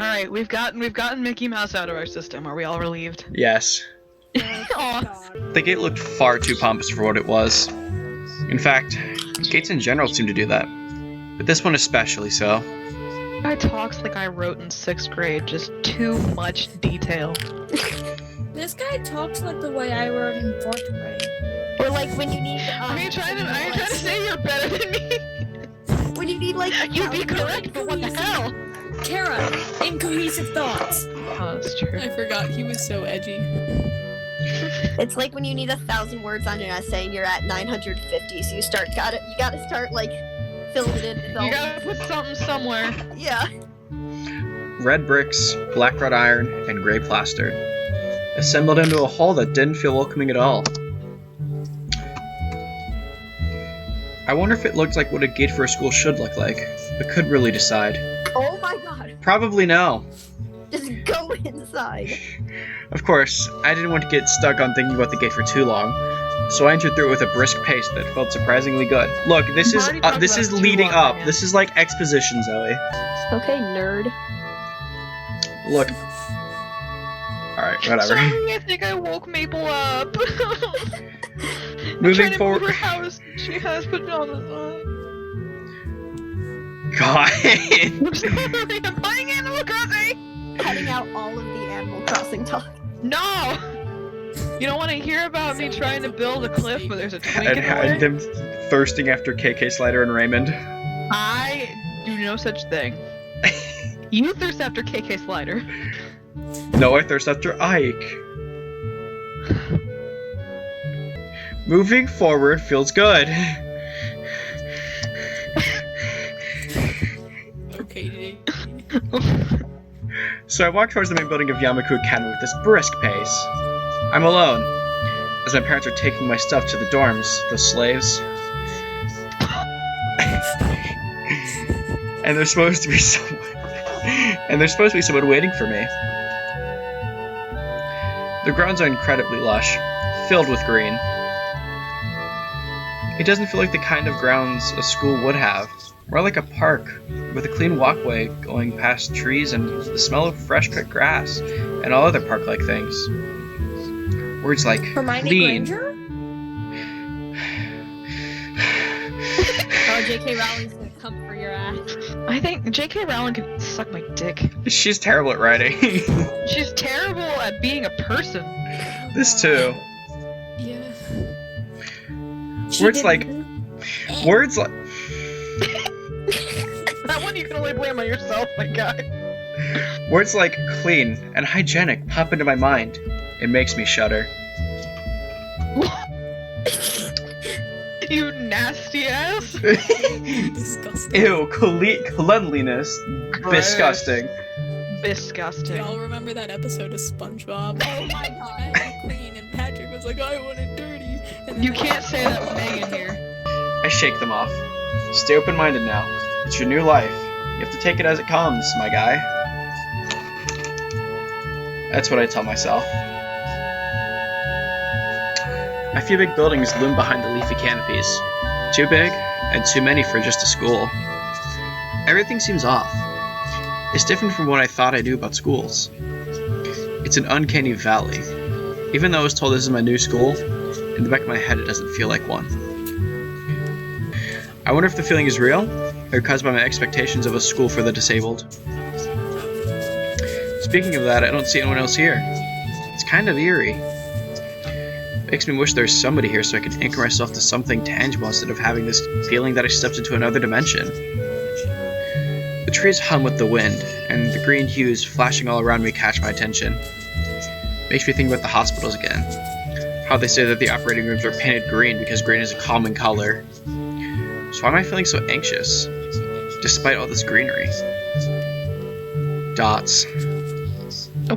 Alright, we've gotten Mickey Mouse out of our system. Are we all relieved? Yes. Aw. The gate looked far too pompous for what it was. In fact, gates in general seem to do that. But this one especially so. Guy talks like I wrote in 6th grade, just too much detail. This guy talks like the way I wrote in 4th grade. Or like when you need. Are you trying to say you're better than me? When you need like. You'd be correct, but what the hell? Cara, incohesive thoughts. Oh, that's true. I forgot he was so edgy. It's like when you need 1,000 words on an essay and you're at 950, so you gotta start like filling it in. You gotta put something somewhere. Yeah. Red bricks, black wrought iron, and gray plaster. Assembled into a hall that didn't feel welcoming at all. I wonder if it looked like what a gate for a school should look like, but couldn't really decide. Oh my god. Probably no. Just go inside. Of course, I didn't want to get stuck on thinking about the gate for too long, so I entered through it with a brisk pace that felt surprisingly good. Look, this is leading up. This is like exposition, Zoe. Okay, nerd. Look. Alright, whatever. Sorry, I think I woke Maple up. Moving forward. Move her house. She has pajamas on. God. I'm sorry, I'm playing Animal Crossing. Cutting out all of the Animal Crossing talk. No! You don't want to hear about me trying to build a cliff where there's a twink in the way? And them thirsting after KK Slider and Raymond. I do no such thing. You thirst after KK Slider. No, I thirst after Ike. Moving forward feels good. Okay, So I walk towards the main building of Yamaku Academy with this brisk pace. I'm alone, as my parents are taking my stuff to the dorms, those slaves. And there's supposed to be someone waiting for me. The grounds are incredibly lush, filled with green. It doesn't feel like the kind of grounds a school would have, more like a park, with a clean walkway going past trees and the smell of fresh cut grass, and all other park-like things. Words like Hermione clean. Granger? Oh, J.K. Rowling's gonna come for your ass. I think J.K. Rowling can suck my dick. She's terrible at writing. She's terrible at being a person. This too. Yeah. Words like That one you can only blame on yourself, my guy. words like clean and hygienic pop into my mind. It makes me shudder. You nasty ass. Disgusting. Ew, cleanliness. Gross. Disgusting. Disgusting. Y'all remember that episode of SpongeBob? Oh my god, clean, and Patrick was like, I want it dirty. And then You can't say that with Megan here. I shake them off. Stay open-minded now. It's your new life. You have to take it as it comes, my guy. That's what I tell myself. A few big buildings loom behind the leafy canopies. Too big, and too many for just a school. Everything seems off. It's different from what I thought I knew about schools. It's an uncanny valley. Even though I was told this is my new school, in the back of my head it doesn't feel like one. I wonder if the feeling is real, or caused by my expectations of a school for the disabled. Speaking of that, I don't see anyone else here. It's kind of eerie. Makes me wish there's somebody here so I can anchor myself to something tangible instead of having this feeling that I stepped into another dimension. The trees hum with the wind, and the green hues flashing all around me catch my attention. Makes me think about the hospitals again. How they say that the operating rooms are painted green because green is a calming color. So why am I feeling so anxious, despite all this greenery? Dots.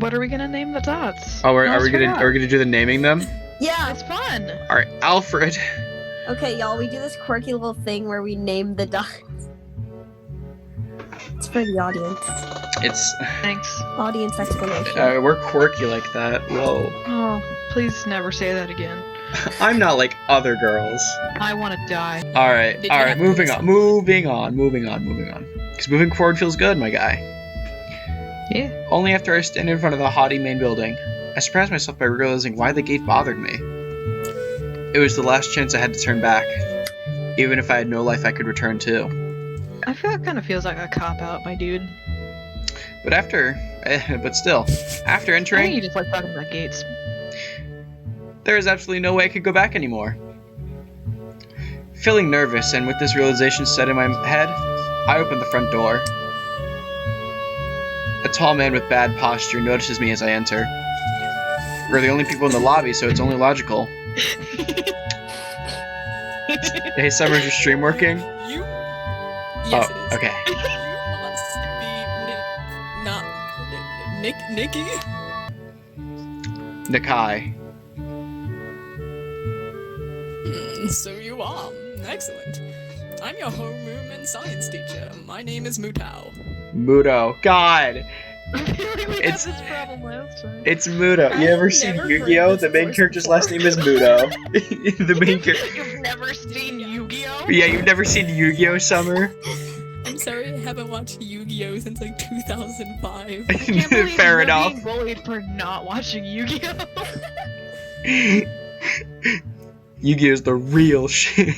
What are we gonna name the dots? Oh, are we gonna do the naming them? Yeah. That's fun. All right, Alfred. Okay, y'all, we do this quirky little thing where we name the dots. It's for the audience. It's Thanks. Audience explanation. we're quirky like that. Whoa. Oh, please never say that again. I'm not like other girls. I want to die. All right, Did you have to moving do on. Because moving forward feels good, my guy. Yeah. Only after I stand in front of the haughty main building, I surprised myself by realizing why the gate bothered me. It was the last chance I had to turn back, even if I had no life I could return to. I feel it kind of feels like a cop-out, my dude. But still, after I think you entering, just like talking about gates. there is absolutely no way I could go back anymore. Feeling nervous and with this realization set in my head, I opened the front door. A tall man with bad posture notices me as I enter. We're the only people in the lobby, so it's only logical. Hey, Summer, is your stream working? Yes, it is. Okay. You must be Nikki? Nakai. So you are. Excellent. I'm your homeroom and science teacher. My name is Mutou. Mutou. God! I feel like we It's- had this problem last time. It's Mutou. You I've ever seen never Yu-Gi-Oh? heard The this main voice character's before. last name is Mutou. The main character. You've never seen Yu-Gi-Oh? Yeah, you've never seen Yu-Gi-Oh, Summer? I'm sorry I haven't watched Yu-Gi-Oh since like 2005. I can't believe Fair you're enough. being bullied for not watching Yu-Gi-Oh. Yu-Gi-Oh is the real shit.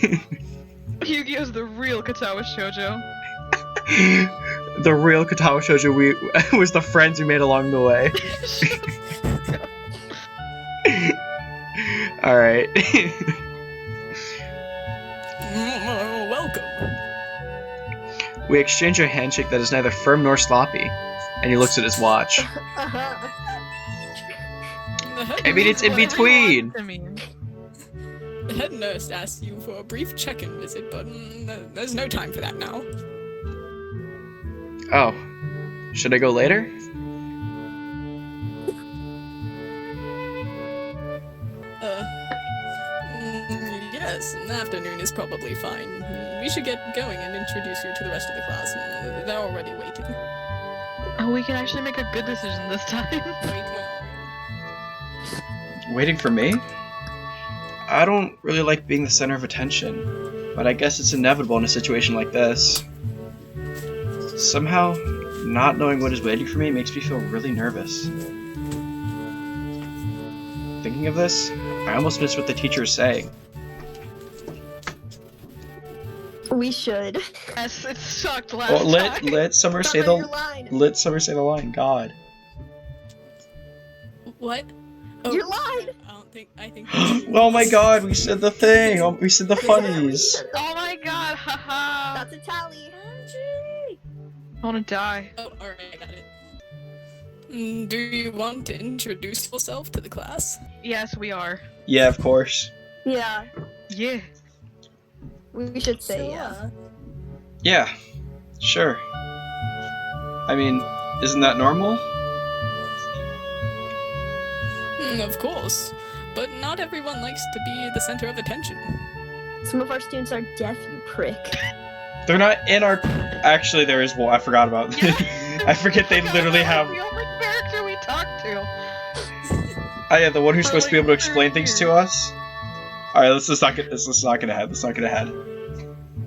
Yu-Gi-Oh's the real Katawa Shoujo. The real Katawa Shoujo was the friends we made along the way. Alright. Welcome. We exchange a handshake that is neither firm nor sloppy, and he looks at his watch. Uh-huh. I mean, it's in between. I mean, The head nurse asked you for a brief check-in visit, but there's no time for that now. Oh. Should I go later? Yes, an afternoon is probably fine. We should get going and introduce you to the rest of the class. They're already waiting. oh, we can actually make a good decision this time. Waiting for me? I don't really like being the center of attention, but I guess it's inevitable in a situation like this. Somehow, not knowing what is waiting for me makes me feel really nervous. Thinking of this, I almost missed what the teacher is saying. We should. Yes, it sucked last Oh, time. let Summer say Summer, your the line. let Summer say the line. God. What? Oh, Your line. I think. Oh my God, we said the thing. Oh, we said the funnies. Oh my god, haha. That's a tally. I wanna die. Oh, alright, I got it. Do you want to introduce yourself to the class? Yes, we are. Yeah, of course. Yeah, Yeah. we should say yeah. Sure. Yeah, sure. I mean, isn't that normal? Of course. But not everyone likes to be the center of attention. Some of our students are deaf, you prick. They're not in our. Actually, there is one. I forgot about. I forget they literally have. The only character we talk to. Oh yeah, the one who's For supposed to be like able to explain 30 things to years. us. All right, let's not get ahead. Let's not get ahead.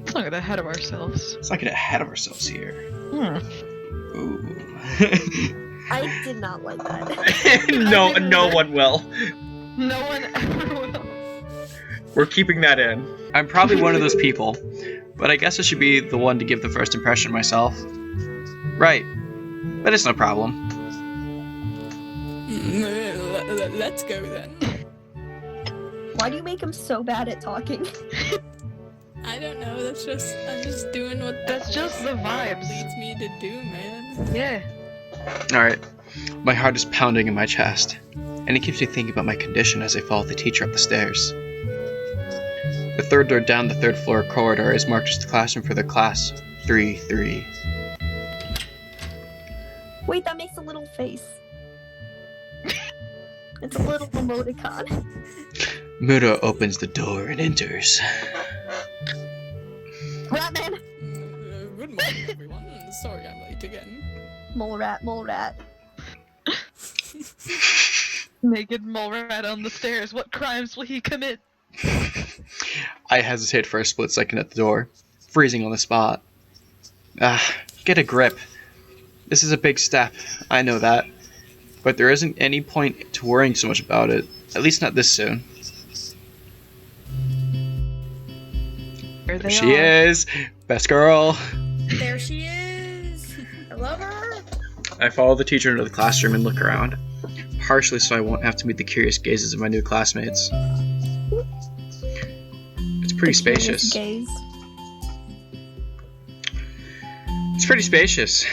Let's not get ahead of ourselves. Let's not get ahead of ourselves here. Hmm. Ooh. I did not like that. No, no one will. No one ever will. We're keeping that in. I'm probably one of those people, but I guess I should be the one to give the first impression myself. Right. But it's no problem. Let's go then. Why do you make him so bad at talking? I don't know, I'm just doing what That's just the vibes. leads me to do, man. Yeah. Alright. My heart is pounding in my chest, and it keeps me thinking about my condition as I follow the teacher up the stairs. The third door down the third floor corridor is marked as the classroom for the class 3-3. Wait, that makes a little face. It's a little emoticon. Mutou opens the door and enters. Ratman! Good morning, everyone. Sorry I'm late again. Mole rat, mole rat. Naked mole rat on the stairs. What crimes will he commit? I hesitate for a split second at the door, freezing on the spot. Get a grip. This is a big step, I know that. But there isn't any point to worrying so much about it. At least not this soon. There they She are. is! Best girl! There she is. I love her. I follow the teacher into the classroom and look around. Partially so I won't have to meet the curious gazes of my new classmates. It's pretty spacious. Gaze. It's pretty spacious.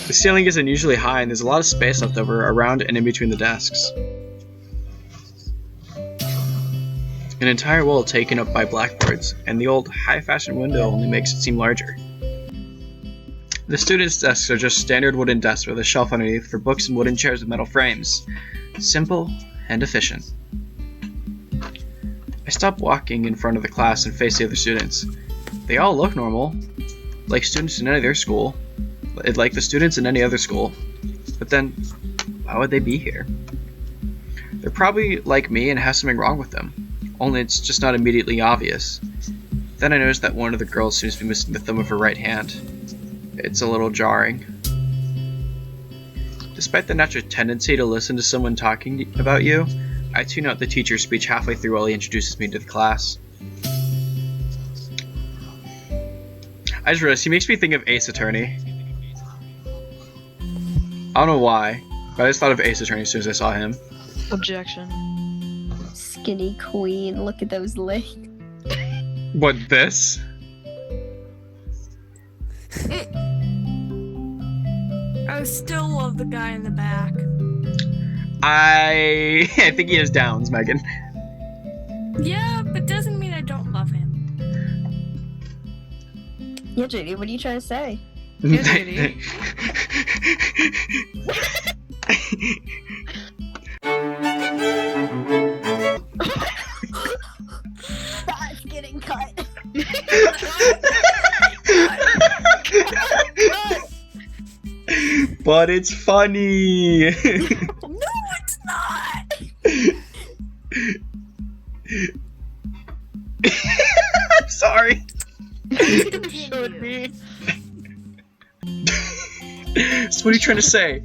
The ceiling is unusually high and there's a lot of space left over around and in between the desks. An entire wall taken up by blackboards, and the old high-fashion window only makes it seem larger. The students' desks are just standard wooden desks with a shelf underneath for books and wooden chairs with metal frames. Simple and efficient. I stop walking in front of the class and face the other students. They all look normal, like students in any other school, like the students in any other school. But then, why would they be here? They're probably like me and have something wrong with them, only it's just not immediately obvious. Then I notice that one of the girls seems to be missing the thumb of her right hand. It's a little jarring. Despite the natural tendency to listen to someone talking about you, I tune out the teacher's speech halfway through while he introduces me to the class. I just realized he makes me think of Ace Attorney. I don't know why, but I just thought of Ace Attorney as soon as I saw him. Objection. Skinny queen. Look at those legs. What, this? I still love the guy in the back. I think he has downs, Megan. Yeah, but doesn't mean I don't love him. Yeah, JD, what are you trying to say? Yeah, JD. That's getting cut. But it's funny. No, it's not. I'm sorry. Showed me. So what are you trying to say?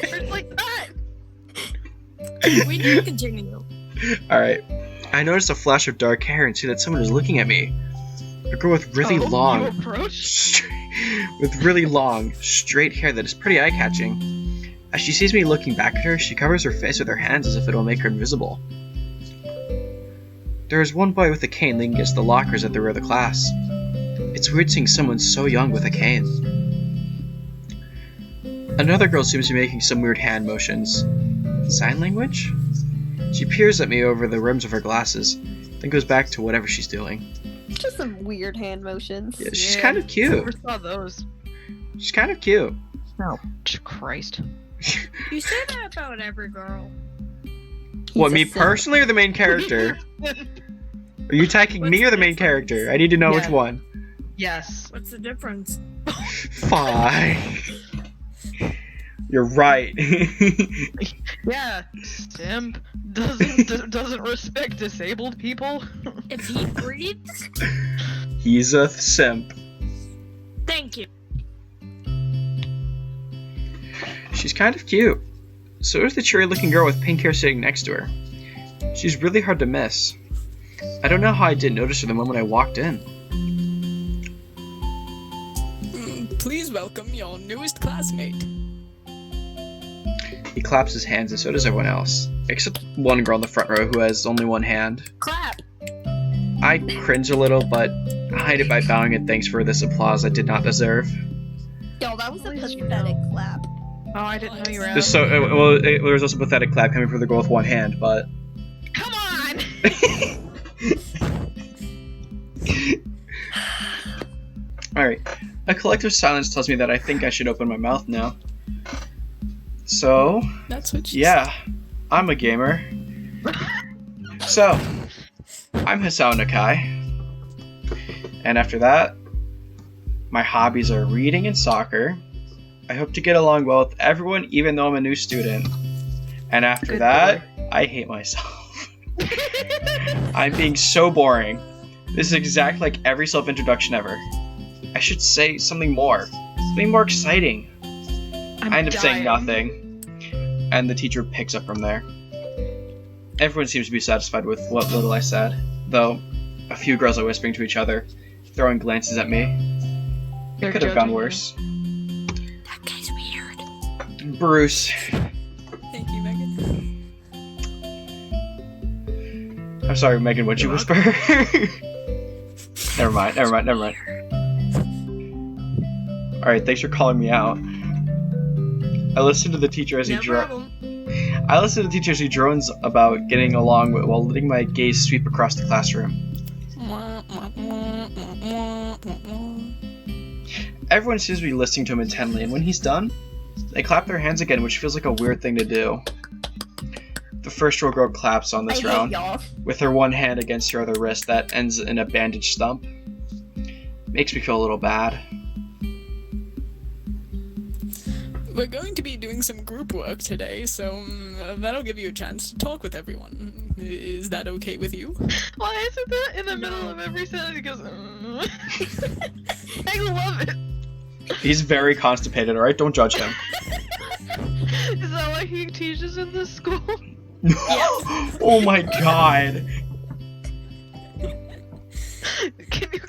It's like that. We need to continue. Alright. I noticed a flash of dark hair and see that someone is looking at me. A girl with really You long, approach? straight hair that is pretty eye-catching. As she sees me looking back at her, she covers her face with her hands as if it will make her invisible. There is one boy with a cane leaning against the lockers at the rear of the class. It's weird seeing someone so young with a cane. Another girl seems to be making some weird hand motions. Sign language? She peers at me over the rims of her glasses, then goes back to whatever she's doing. Just some weird hand motions. Yeah, she's kind of cute. Never saw those. She's kind of cute. Oh, Christ. You say that about every girl. What, He's me a simp. personally or the main character? Are you attacking me or the main character? I need to know which Yeah. one. Yes. What's the difference? Fine. You're right. Yeah. Simp doesn't respect disabled people. If he breathes, He's a simp. thank you. She's kind of cute. So is the cheery-looking girl with pink hair sitting next to her. She's really hard to miss. I don't know how I didn't notice her the moment I walked in. Please welcome your newest classmate. He claps his hands and so does everyone else. Except one girl in the front row who has only one hand. Clap. I cringe a little, but hide it by bowing in thanks for this applause I did not deserve. Yo, that was a Please, you pathetic know. clap. Oh, I didn't know you were out. There's there was also a pathetic clap coming from the girl with one hand, but... Come on! Alright. A collective silence tells me that I think I should open my mouth now. So, That's what she yeah, I'm a gamer. So, I'm Hisao Nakai. And after that, my hobbies are reading and soccer. I hope to get along well with everyone, even though I'm a new student. And after Good that, I hate myself. I'm being so boring. This is exactly like every self-introduction ever. I should say something more. Something more exciting. I end up saying dying. nothing. And the teacher picks up from there. Everyone seems to be satisfied with what little I said, though a few girls are whispering to each other, throwing glances at me. They're It could have gone judging you. worse. That guy's weird. Bruce. Thank you, Megan. I'm sorry, Megan, what'd you whisper? Never mind. Alright, thanks for calling me out. I listened to the teacher as he I listened to the teacher as he drones about getting along while letting my gaze sweep across the classroom. Everyone seems to be listening to him intently, and when he's done, they clap their hands again, which feels like a weird thing to do. The first row girl claps on I this hate round, y'all. with her one hand against her other wrist that ends in a bandaged stump. Makes me feel a little bad. We're going to be doing some group work today, so that'll give you a chance to talk with everyone. Is that okay with you? Why is it that in the middle of every sentence he goes, I love it. He's very constipated, alright? Don't judge him. Is that why he teaches in this school? Oh my god.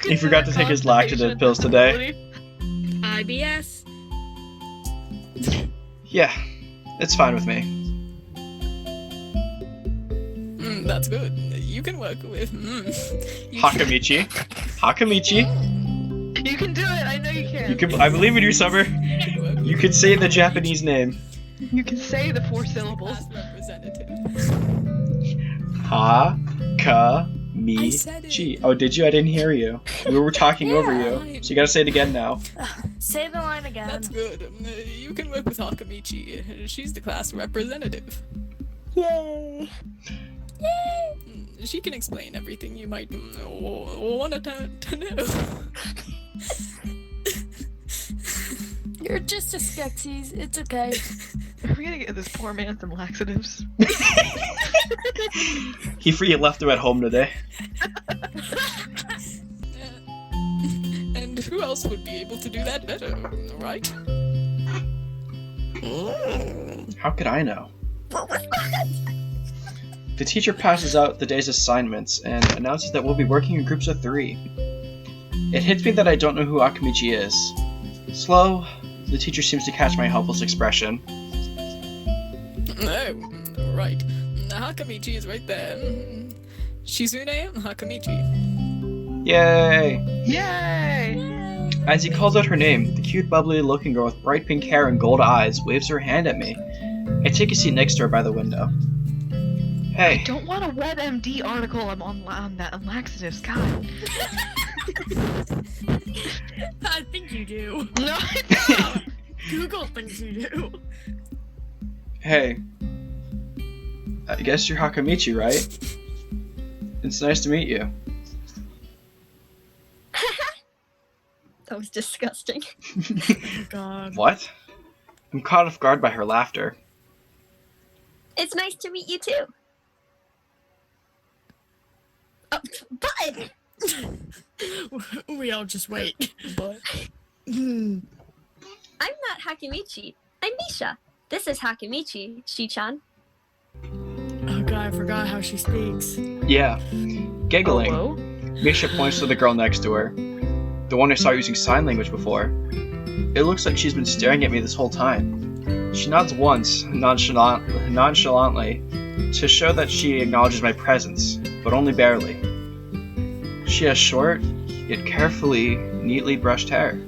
He forgot to take his laxative pills today. IBS. Yeah, it's fine with me. That's good. You can work with. Hakamichi. You can do it. I know you can. You can. I believe in you, Summer. You can say the Japanese name. You can say the 4 syllables. Class representative. Hakamichi. Oh, did you? I didn't hear you. We were talking over you. So you gotta say it again now. Say the line again. That's good. You can work with Hakamichi. She's the class representative. Yay. She can explain everything you might want to know. You're just a Skeksis. It's okay. Are we gonna get this poor man some laxatives? He left him at home today. And who else would be able to do that better, right? How could I know? The teacher passes out the day's assignments and announces that we'll be working in groups of 3. It hits me that I don't know who Akamichi is. Slow, the teacher seems to catch my helpless expression. Oh, right. Hakamichi is right there. Shizune Hakamichi. Yay! Yay! As he calls out her name, the cute, bubbly-looking girl with bright pink hair and gold eyes waves her hand at me. I take a seat next to her by the window. Hey. I don't want a WebMD article on laxatives, God. I think you do. No, I don't. Google thinks you do. Hey. I guess you're Hakamichi, right? It's nice to meet you. That was disgusting. Oh God. What? I'm caught off guard by her laughter. It's nice to meet you too. Oh, but We all just wait. But I'm not Hakamichi. I'm Misha. This is Hakamichi, Shi-chan. Oh God, I forgot how she speaks. Yeah. Giggling, Hello? Misha points to the girl next to her. The one I saw using sign language before. It looks like she's been staring at me this whole time. She nods once, nonchalantly, to show that she acknowledges my presence, but only barely. She has short, yet carefully, neatly brushed hair,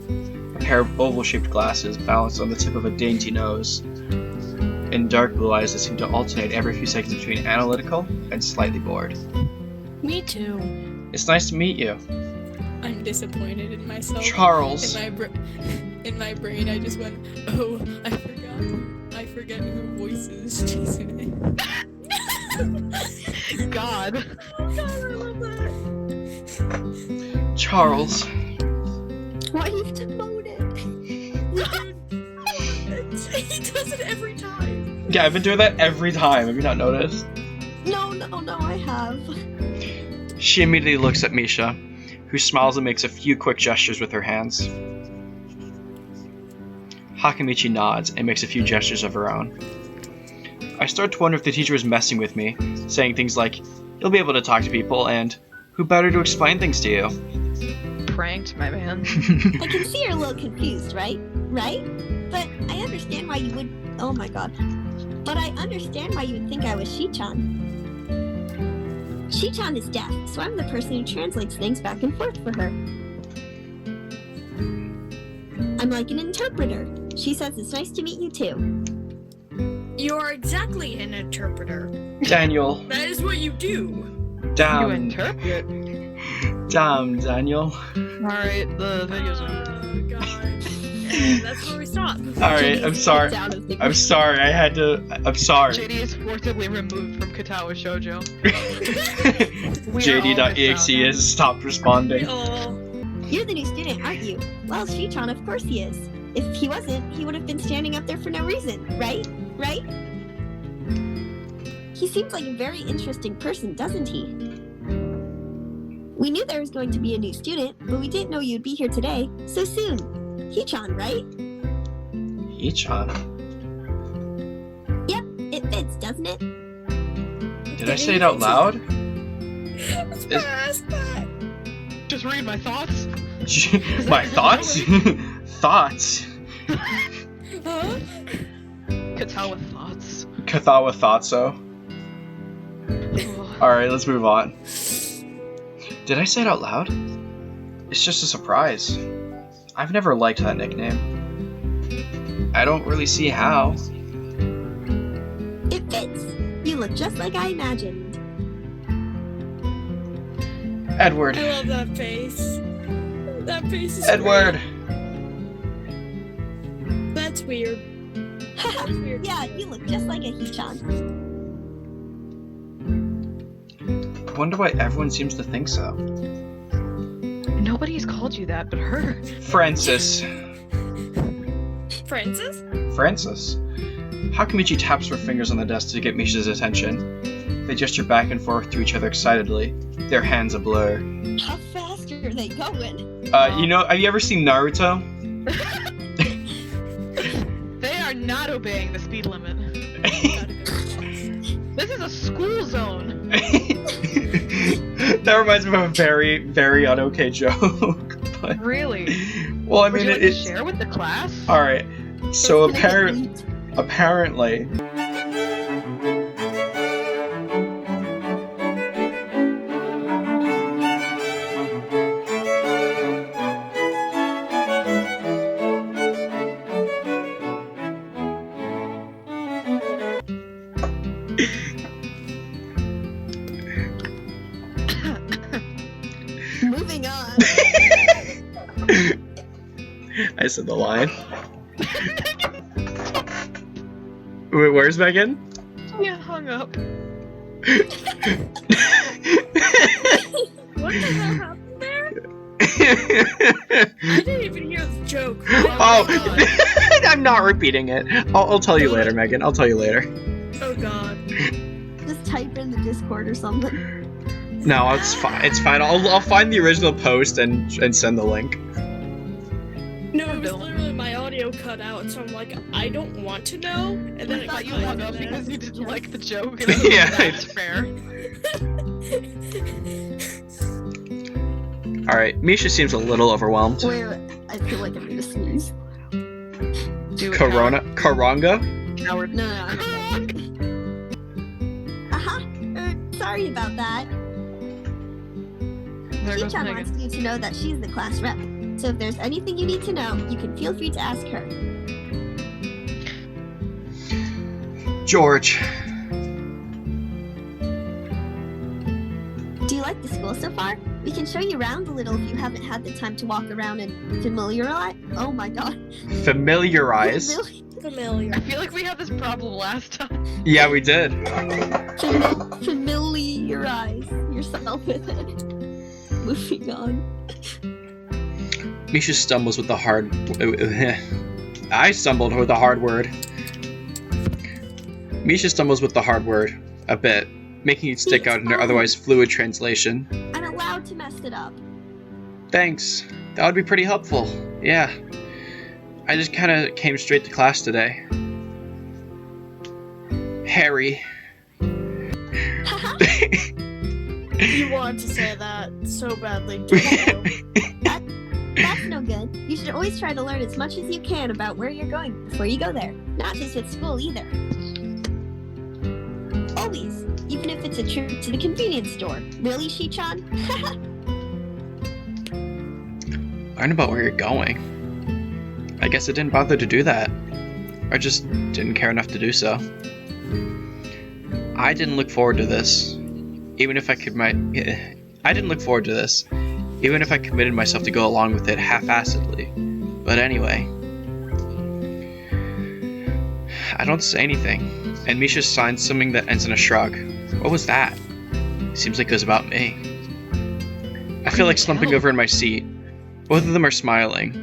a pair of oval-shaped glasses balanced on the tip of a dainty nose, and dark blue eyes that seem to alternate every few seconds between analytical and slightly bored. Me too. It's nice to meet you. I'm disappointed in myself. Charles. In my brain, I just went, oh, I forget who voices Chizune. God. Oh God, I love that. Charles. Why you demoted? He does it every time. Yeah, I've been doing that every time. Have you not noticed? No, I have. She immediately looks at Misha, who smiles and makes a few quick gestures with her hands. Hakamichi nods and makes a few gestures of her own. I start to wonder if the teacher was messing with me, saying things like, "You'll be able to talk to people," and "Who better to explain things to you?" Pranked, my man. I can see you're a little confused, right? Right? But I understand why you would. Oh my god. But I understand why you would think I was Shi-chan. Shi-chan is deaf, so I'm the person who translates things back and forth for her. I'm like an interpreter. She says it's nice to meet you too. You're exactly an interpreter. Daniel. That is what you do. You Damn. interpret. Damn, Daniel. Alright, the video's over. Oh god. And that's where we stop. Alright, I'm sorry. I'm sorry, I had to. I'm sorry. JD is forcibly removed from Katawa Shoujo. We are all JD.exe missed out. has stopped responding. Oh. You're the new student, aren't you? Well, Shi-chan, of course he is. If he wasn't, he would have been standing up there for no reason, right? Right? He seems like a very interesting person, doesn't he? We knew there was going to be a new student, but we didn't know you'd be here today, so soon. He-chan, right? He-chan? Yep, it fits, doesn't it? Did I say it out loud? Just read my thoughts. My thoughts? Thoughts? Huh? Katawa thoughts. Katawa thought so. Alright, let's move on. Did I say it out loud? It's just a surprise. I've never liked that nickname. I don't really see how. It fits. You look just like I imagined. Edward. I love that face. That face is Edward. great. That's weird. That's weird. Yeah, you look just like a He-chan. I wonder why everyone seems to think so. Nobody's called you that but her. Francis. Francis? Francis. Hakamichi taps her fingers on the desk to get Misha's attention. They gesture back and forth to each other excitedly, their hands a blur. How fast are they going? Have you ever seen Naruto? They are not obeying the speed limit. This is a school zone. That reminds me of a very, very unokay joke. But, Really? well, I Would mean, you like to it's share with the class? all right. So It's gonna get leaked. apparently. Moving on. I said the line. Wait, where's Megan? Yeah, hung up. What the hell happened there? I didn't even hear the joke. Oh, my god. I'm not repeating it. I'll tell you later, Megan. I'll tell you later. Oh god. Just type in the Discord or something. No, it's fine. It's fine. I'll find the original post and send the link. No, it was literally my audio cut out, so I'm like, I don't want to know. And then I it thought you cut hung out, up and then- because you didn't like the joke. Yeah. That's fair. All right, Misha seems a little overwhelmed. Wait, I feel like I'm gonna sneeze. Do it, Karanga? Howard. No. Aha! Sorry about that. There goes Shi-chan Megan. wants you to know that she's the class rep. So if there's anything you need to know, you can feel free to ask her. George. Do you like the school so far? We can show you around a little if you haven't had the time to walk around and familiarize. Oh my god. Familiarize. Familiar. I feel like we had this problem last time. Yeah, we did. Familiarize yourself with it. Moving on. Misha stumbles with the hard. I stumbled with the hard word. Misha stumbles with the hard word a bit, making it stick out in her otherwise fluid translation. I'm allowed to mess it up. Thanks. That would be pretty helpful. Yeah. I just kind of came straight to class today. Harry. Haha. You want to say that so badly, don't you? That's no good. You should always try to learn as much as you can about where you're going before you go there. Not just with school either. Always. Even if it's a trip to the convenience store. Really, Shi-chan? Learn about where you're going. I guess I didn't bother to do that. Or just didn't care enough to do so. I didn't look forward to this. Even if I didn't look forward to this. Even if I committed myself to go along with it half-assedly. But anyway. I don't say anything, and Misha signs something that ends in a shrug. What was that? Seems like it was about me. I feel like slumping over in my seat. Both of them are smiling,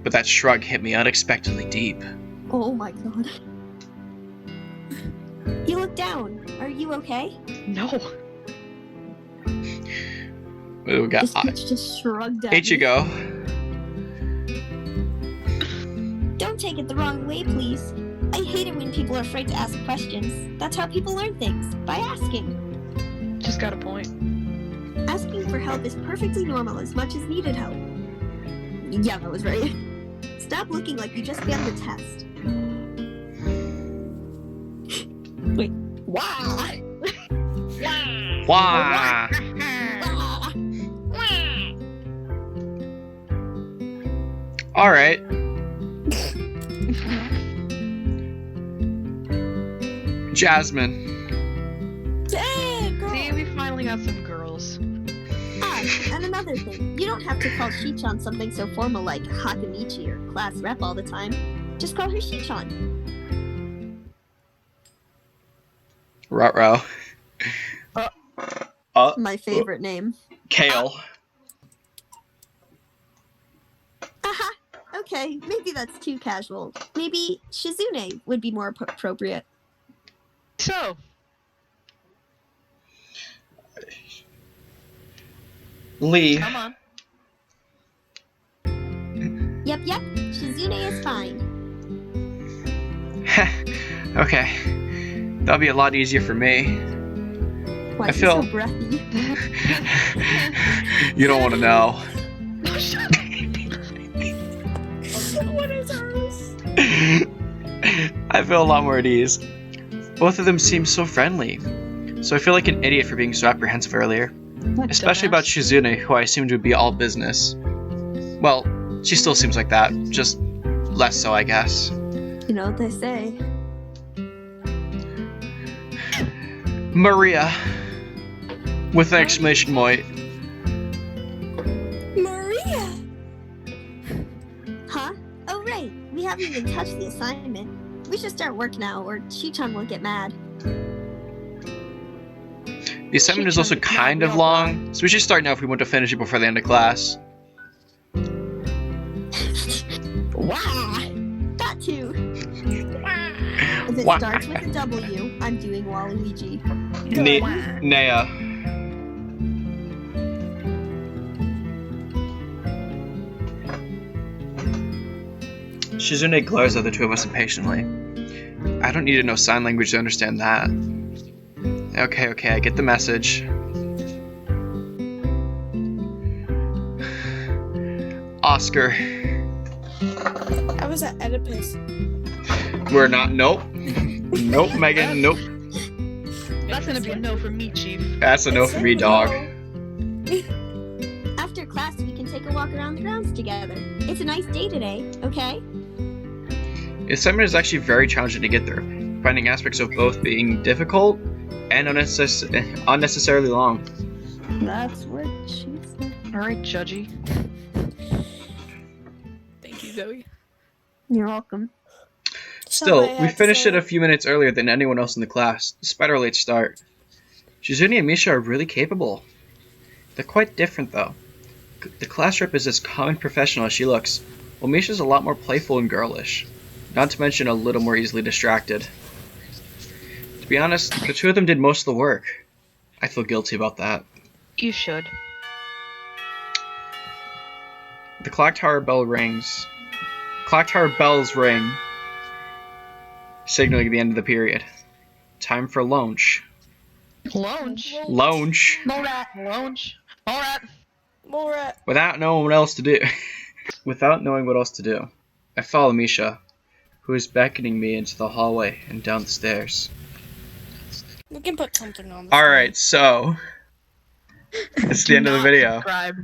but that shrug hit me unexpectedly deep. Oh my god. You look down. Are you okay? No. We got This bitch just shrugged at Ichigo. Don't take it the wrong way, please. I hate it when people are afraid to ask questions. That's how people learn things, by asking. Just got a point. Asking for help is perfectly normal as much as needed help. Yeah, that was right. Stop looking like you just failed the test. Wait. Wow. Wah! Alright. Jasmine. Hey, girl. See, we finally got some girls. Ah, and another thing. You don't have to call Shi-chan something so formal like Hakamichi or class rep all the time. Just call her Shi-chan. Ruh-roh. My favorite name. Kale. Aha. Okay, maybe that's too casual. Maybe Shizune would be more appropriate. So, Lee. come on. Yep, Shizune is fine. Okay. That'll be a lot easier for me. Why I is feel- he so breathy? You don't want to know. What is ours? I feel a lot more at ease. Both of them seem so friendly. So I feel like an idiot for being so apprehensive earlier. What Especially dumbass. about Shizune, who I assumed would be all business. Well, she still seems like that, just less so, I guess. You know what they say. Maria! With an exclamation point. Maria! Huh? Oh, right. We haven't even touched the assignment. We should start work now, or Shi-chan will get mad. The assignment is also kind of long, so we should start now if we want to finish it before the end of class. Wow! That too. If it Wah. starts with a W, I'm doing Waluigi. Nea. Shizune glares at the two of us impatiently. I don't need to know sign language to understand that. Okay, I get the message. Oscar. I was at Oedipus. We're not. Nope. Nope, Megan. Nope. That's gonna be a no from me, Chief. That's a no for me, dog. After class, we can take a walk around the grounds together. It's a nice day today, okay? The assignment is actually very challenging to get through, finding aspects of both being difficult and unnecessarily long. That's what she said. Alright, Judgy. Thank you, Zoe. You're welcome. Still, we finished it a few minutes earlier than anyone else in the class, despite our late start. Shizune and Misha are really capable. They're quite different, though. The class rep is as calm and professional as she looks, while Misha's a lot more playful and girlish. Not to mention a little more easily distracted. To be honest, the two of them did most of the work. I feel guilty about that. You should. The clock tower bell rings. Clock tower bells ring, signaling the end of the period. Time for lunch. Lounge. Lunch. Morat. Lounge. Morat. More Without knowing what else to do. Without knowing what else to do, I follow Misha, who is beckoning me into the hallway and down the stairs. we can put something on the Alright, so it's the end of the video. Subscribe.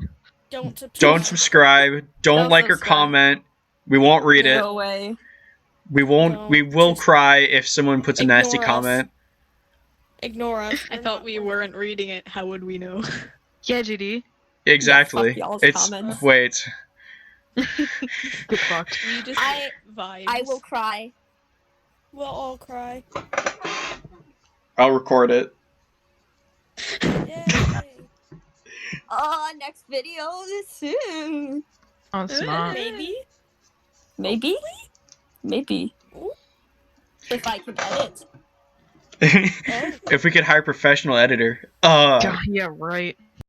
Don't subscribe. Don't subscribe, don't like or subscribe. comment. We won't read it. No way. We won't No, we will just cry if someone puts a nasty ignore us. comment. Ignore us. I thought we weren't reading it. How would we know? Yeah, GD. Exactly. fuck y'all's It's comments. wait. Get fucked. We just vibes. I will cry. We'll all cry. I'll record it. Yay. Oh, next video soon. On smart. Maybe. Maybe? Maybe. Ooh. If I can edit. If we could hire a professional editor. God, yeah, right.